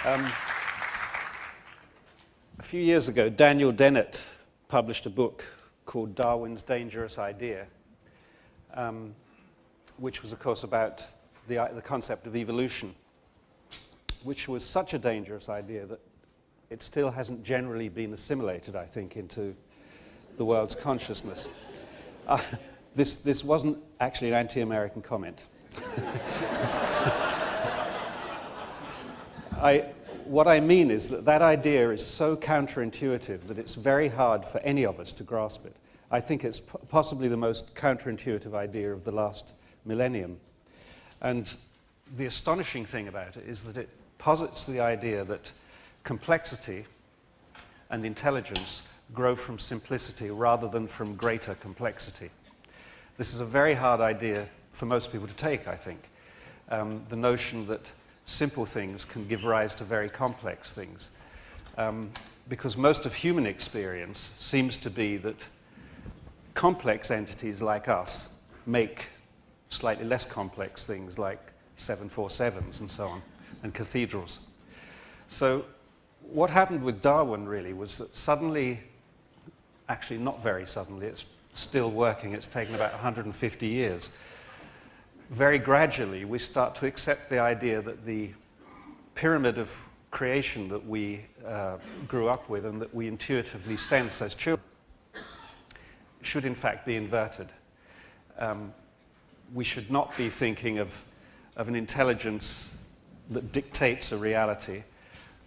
A few years ago, Daniel Dennett published a book called Darwin's Dangerous Idea, which was, of course, about the concept of evolution, which was such a dangerous idea that it still hasn't generally been assimilated, I think, into the world's consciousness. This wasn't actually an anti-American comment. What I mean is that that idea is so counterintuitive that it's very hard for any of us to grasp it. I think it's possibly the most counterintuitive idea of the last millennium. And the astonishing thing about it is that it posits the idea that complexity and intelligence grow from simplicity rather than from greater complexity. This is a very hard idea for most people to take, I think. The notion that simple things can give rise to very complex things. Because most of human experience seems to be that complex entities like us make slightly less complex things like 747s and so on, and cathedrals. So what happened with Darwin really was that suddenly, actually not very suddenly, it's still working, it's taken about 150 years, very gradually we start to accept the idea that the pyramid of creation that we grew up with and that we intuitively sense as children should in fact be inverted. We should not be thinking of an intelligence that dictates a reality,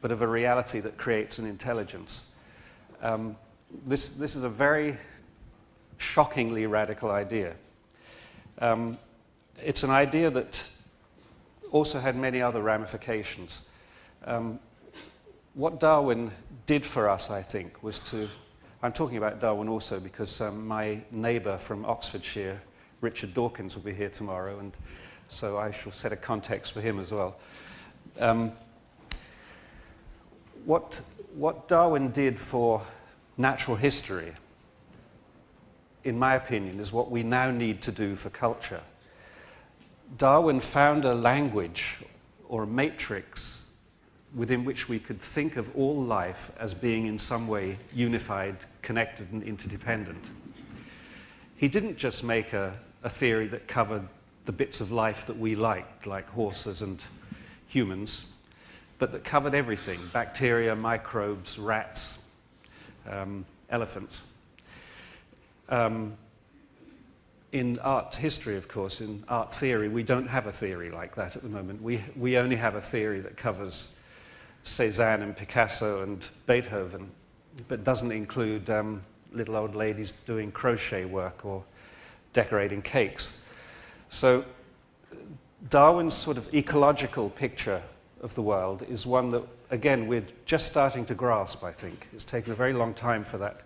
but of a reality that creates an intelligence. This is a very shockingly radical idea. It's an idea that also had many other ramifications. What Darwin did for us, I think, was to... I'm talking about Darwin also because my neighbour from Oxfordshire, Richard Dawkins, will be here tomorrow, and so I shall set a context for him as well. What Darwin did for natural history, in my opinion, is what we now need to do for culture. Darwin found a language or a matrix within which we could think of all life as being in some way unified, connected, and interdependent. He didn't just make a theory that covered the bits of life that we liked, like horses and humans, but that covered everything: bacteria, microbes, rats, elephants. In art history, of course, in art theory, we don't have a theory like that at the moment. We only have a theory that covers Cézanne and Picasso and Beethoven, but doesn't include little old ladies doing crochet work or decorating cakes. So Darwin's sort of ecological picture of the world is one that, again, we're just starting to grasp, I think. It's taken a very long time for that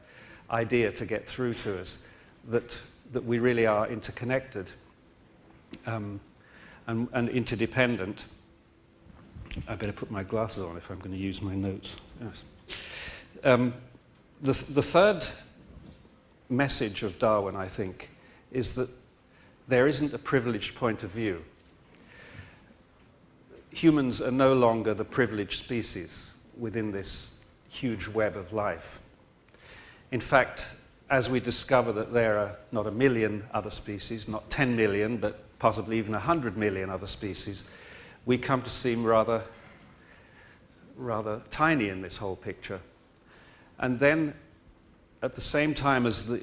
idea to get through to us, that we really are interconnected and interdependent. I better put my glasses on if I'm going to use my notes. Yes. The third message of Darwin, I think, is that there isn't a privileged point of view. Humans are no longer the privileged species within this huge web of life. In fact, as we discover that there are not 1 million other species, not 10 million, but possibly even 100 million other species, we come to seem rather tiny in this whole picture. And then, at the same time as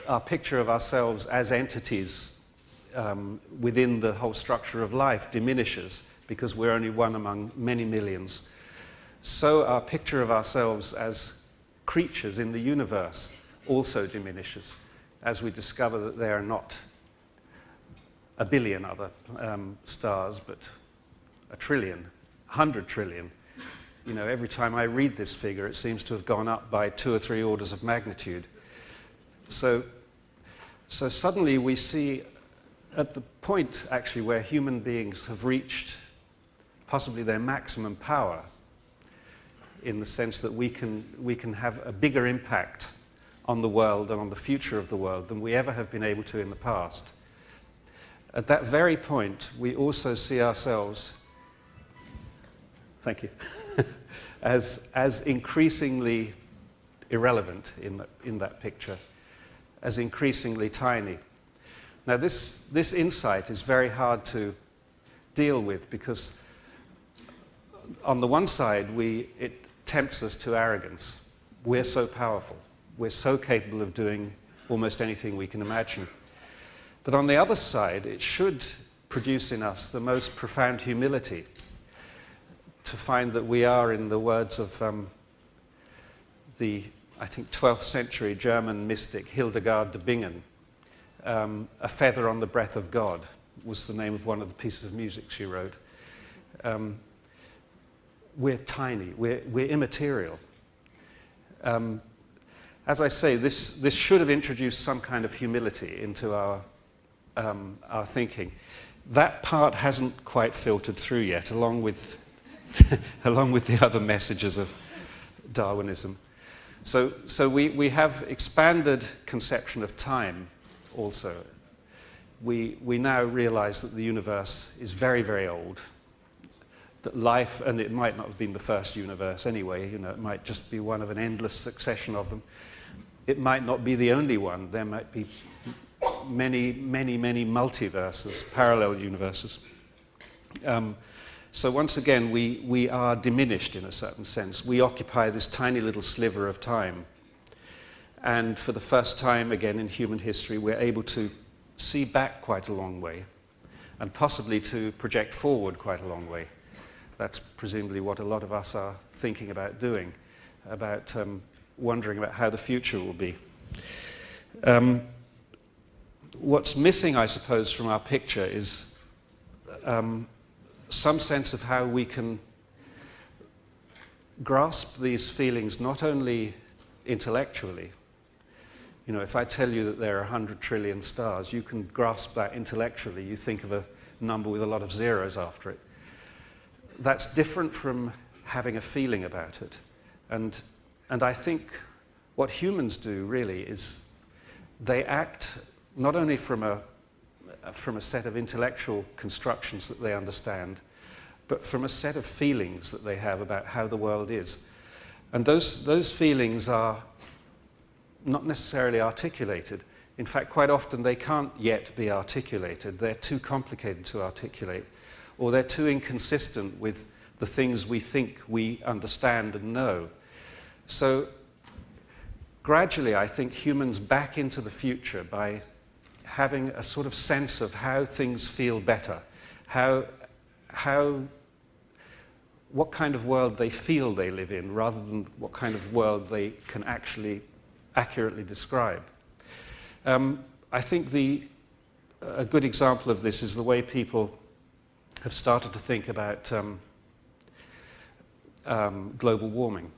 our picture of ourselves as entities within the whole structure of life diminishes, because we're only one among many millions, so our picture of ourselves as creatures in the universe also diminishes, as we discover that there are not 1 billion other stars, but 1 trillion, 100 trillion. You know, every time I read this figure, it seems to have gone up by 2 or 3 orders of magnitude. So suddenly we see at the point, actually, where human beings have reached possibly their maximum power, in the sense that we can have a bigger impact on the world and on the future of the world than we ever have been able to in the past. At that very point, we also see ourselves... Thank you. as increasingly irrelevant in that picture, as increasingly tiny. Now this insight is very hard to deal with because on the one side it tempts us to arrogance. We're so powerful. We're so capable of doing almost anything we can imagine. But on the other side, it should produce in us the most profound humility to find that we are, in the words of the, I think, 12th century German mystic Hildegard de Bingen, a feather on the breath of God was the name of one of the pieces of music she wrote. We're tiny, we're immaterial. As I say, this should have introduced some kind of humility into our thinking. That part hasn't quite filtered through yet, along with along with the other messages of Darwinism. So we have expanded conception of time also. We now realize that the universe is very, very old, that life, and it might not have been the first universe anyway, you know, it might just be one of an endless succession of them. It might not be the only one. There might be many, many, many multiverses, parallel universes. So once again, we are diminished in a certain sense. We occupy this tiny little sliver of time. And for the first time again in human history, we're able to see back quite a long way, and possibly to project forward quite a long way. That's presumably what a lot of us are thinking about doing, about wondering about how the future will be. What's missing, I suppose, from our picture is some sense of how we can grasp these feelings not only intellectually. You know, if I tell you that there are 100 trillion stars, you can grasp that intellectually. You think of a number with a lot of zeros after it. That's different from having a feeling about it. And I think what humans do really is they act not only from a set of intellectual constructions that they understand, but from a set of feelings that they have about how the world is. And those feelings are not necessarily articulated. In fact, quite often they can't yet be articulated. They're too complicated to articulate, or they're too inconsistent with the things we think we understand and know. So gradually, I think humans back into the future by having a sort of sense of how things feel better, what kind of world they feel they live in, rather than what kind of world they can actually accurately describe. I think a good example of this is the way people have started to think about global warming,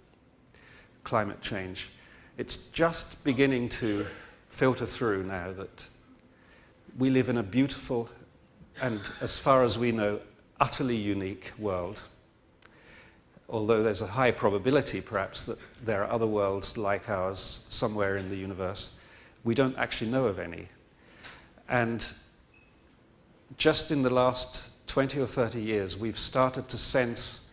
climate change. It's just beginning to filter through now that we live in a beautiful and, as far as we know, utterly unique world. Although there's a high probability, perhaps, that there are other worlds like ours somewhere in the universe, we don't actually know of any. And just in the last 20 or 30 years, we've started to sense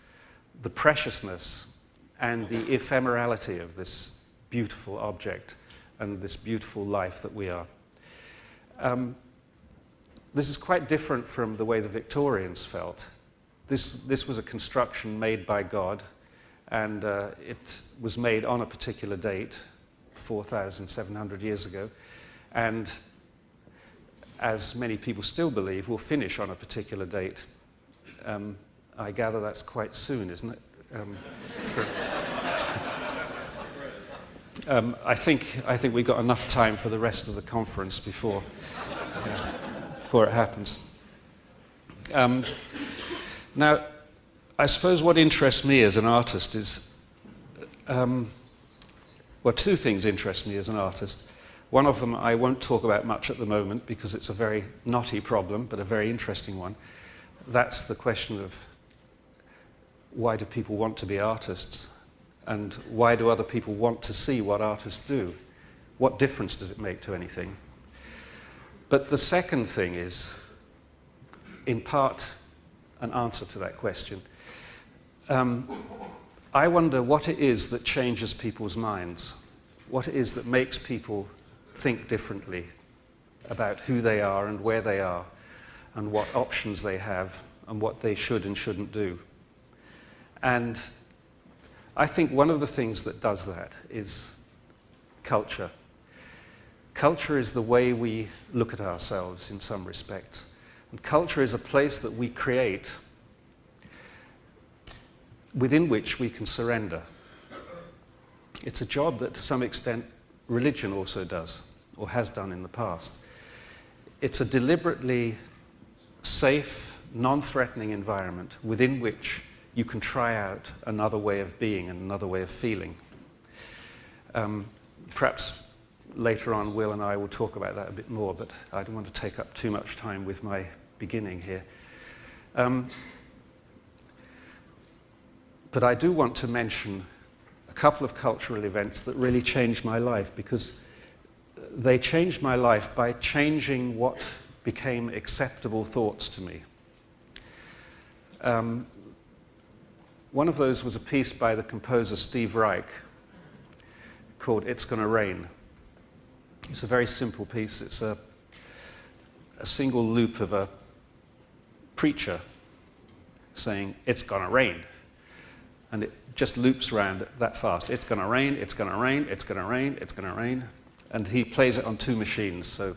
the preciousness and the ephemerality of this beautiful object and this beautiful life that we are. This is quite different from the way the Victorians felt. This was a construction made by God, and it was made on a particular date, 4,700 years ago, and as many people still believe, will finish on a particular date. I gather that's quite soon, isn't it? I think we've got enough time for the rest of the conference before it happens. Now, I suppose what interests me as an artist is, well, two things interest me as an artist. One of them I won't talk about much at the moment because it's a very knotty problem, but a very interesting one. That's the question of why do people want to be artists? And why do other people want to see what artists do? What difference does it make to anything? But the second thing is, in part, an answer to that question. I wonder what it is that changes people's minds, what it is that makes people think differently about who they are and where they are and what options they have and what they should and shouldn't do. And I think one of the things that does that is culture. Culture is the way we look at ourselves in some respects. And culture is a place that we create within which we can surrender. It's a job that to some extent religion also does, or has done in the past. It's a deliberately safe, non-threatening environment within which you can try out another way of being and another way of feeling. Perhaps later on Will and I will talk about that a bit more, but I don't want to take up too much time with my beginning here. But I do want to mention a couple of cultural events that really changed my life, because they changed my life by changing what became acceptable thoughts to me. One of those was a piece by the composer Steve Reich called "It's Gonna Rain." It's a very simple piece. It's a single loop of a preacher saying, "It's gonna rain." And it just loops around that fast. It's gonna rain, it's gonna rain, it's gonna rain, it's gonna rain. And he plays it on two machines, so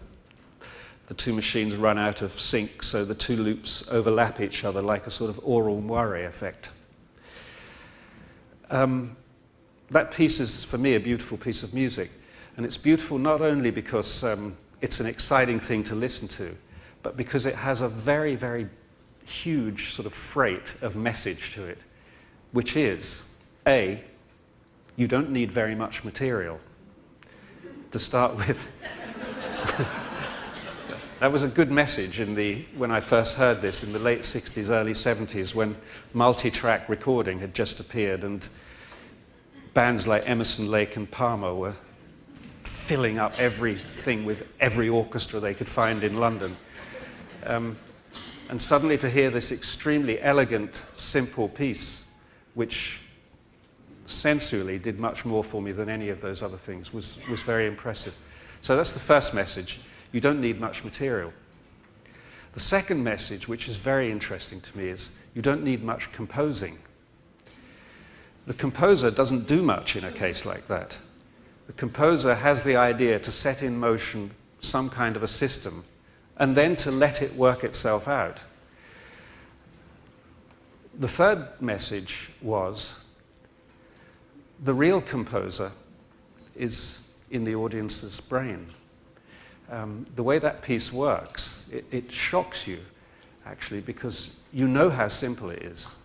the two machines run out of sync, so the two loops overlap each other like a sort of oral moire effect. That piece is, for me, a beautiful piece of music. And it's beautiful not only because it's an exciting thing to listen to, but because it has a very, very huge sort of freight of message to it, which is, A, you don't need very much material. To start with, that was a good message when I first heard this in the late 60s, early 70s, when multi-track recording had just appeared and bands like Emerson, Lake and Palmer were filling up everything with every orchestra they could find in London. And suddenly to hear this extremely elegant, simple piece, which sensually did much more for me than any of those other things, was very impressive. So that's the first message. You don't need much material. The second message, which is very interesting to me, is you don't need much composing. The composer doesn't do much in a case like that. The composer has the idea to set in motion some kind of a system and then to let it work itself out. The third message was the real composer is in the audience's brain. The way that piece works, it shocks you, actually, because you know how simple it is.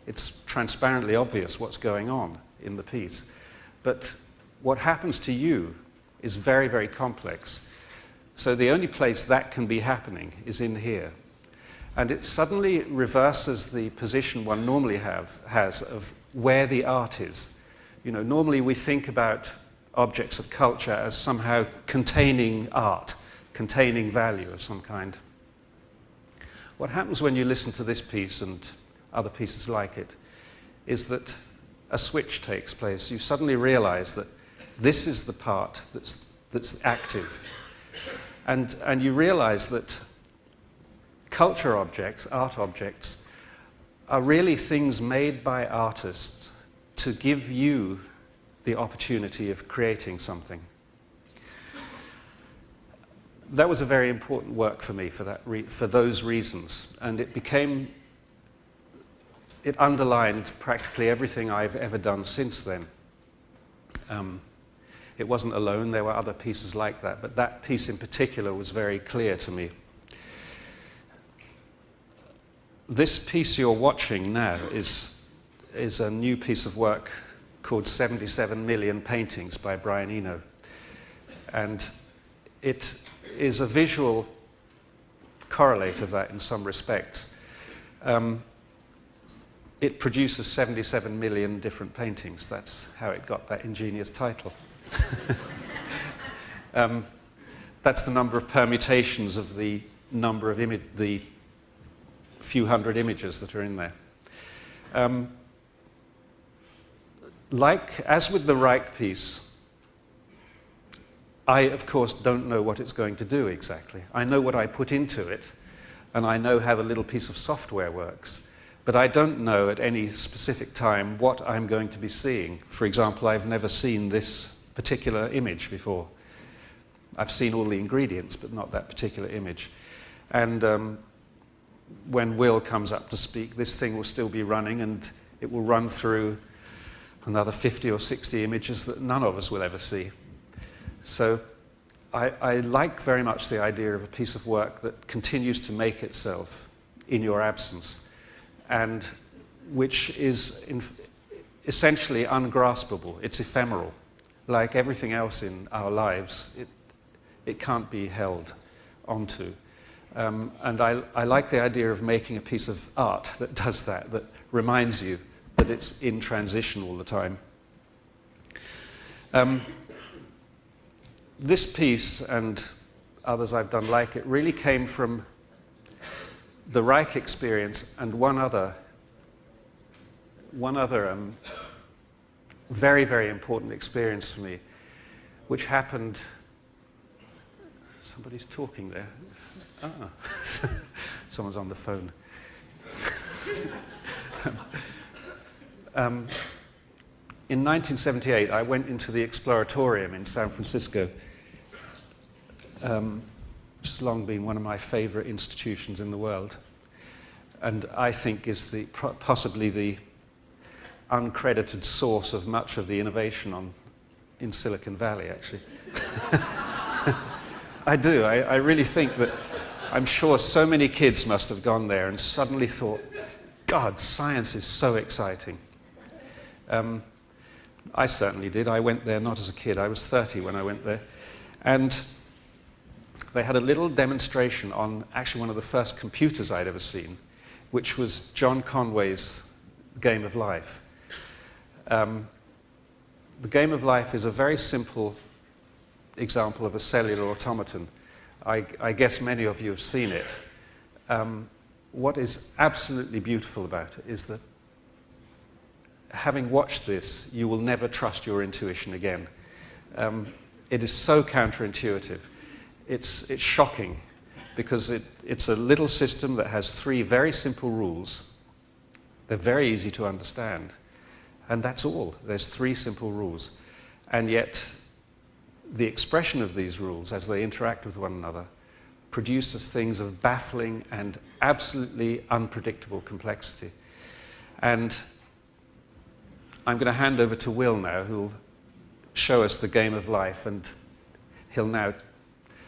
It's transparently obvious what's going on in the piece. But what happens to you is very, very complex. So the only place that can be happening is in here. And it suddenly reverses the position one normally has of where the art is. You know, normally we think about objects of culture as somehow containing art, containing value of some kind. What happens when you listen to this piece and other pieces like it is that a switch takes place. You suddenly realize that this is the part that's active. And you realize that culture objects, art objects, are really things made by artists to give you the opportunity of creating something. That was a very important work for me for those reasons, and it underlined practically everything I've ever done since then. It wasn't alone, there were other pieces like that, but that piece in particular was very clear to me. This piece you're watching now is a new piece of work called 77 Million Paintings by Brian Eno. And it is a visual correlate of that in some respects. It produces 77 million different paintings. That's how it got that ingenious title. That's the number of permutations of the number of the few hundred images that are in there. As with the Reich piece, I, of course, don't know what it's going to do exactly. I know what I put into it, and I know how the little piece of software works. But I don't know at any specific time what I'm going to be seeing. For example, I've never seen this particular image before. I've seen all the ingredients, but not that particular image. And when Will comes up to speak, this thing will still be running, and it will run through another 50 or 60 images that none of us will ever see. So I like very much the idea of a piece of work that continues to make itself in your absence, and which is essentially ungraspable. It's ephemeral. Like everything else in our lives, it can't be held onto. And I like the idea of making a piece of art that does that, that reminds you that it's in transition all the time. This piece, and others I've done like it, really came from the Reich experience and one other very, very important experience for me, which happened. Somebody's talking there. Ah, someone's on the phone. In 1978, I went into the Exploratorium in San Francisco, which has long been one of my favorite institutions in the world, and I think is possibly the uncredited source of much of the innovation in Silicon Valley, actually. I do. I really think that I'm sure so many kids must have gone there and suddenly thought, God, science is so exciting. I certainly did. I went there not as a kid. I was 30 when I went there. And they had a little demonstration on actually one of the first computers I'd ever seen, which was John Conway's Game of Life. The Game of Life is a very simple example of a cellular automaton. I guess many of you have seen it. What is absolutely beautiful about it is that having watched this, you will never trust your intuition again. It is so counterintuitive. It's shocking because it's a little system that has 3 very simple rules. They're very easy to understand. And that's all. There's 3 simple rules. And yet, the expression of these rules as they interact with one another produces things of baffling and absolutely unpredictable complexity. And I'm going to hand over to Will now, who will show us the Game of Life, and he'll now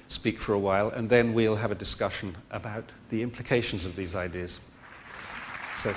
speak for a while, and then we'll have a discussion about the implications of these ideas. So.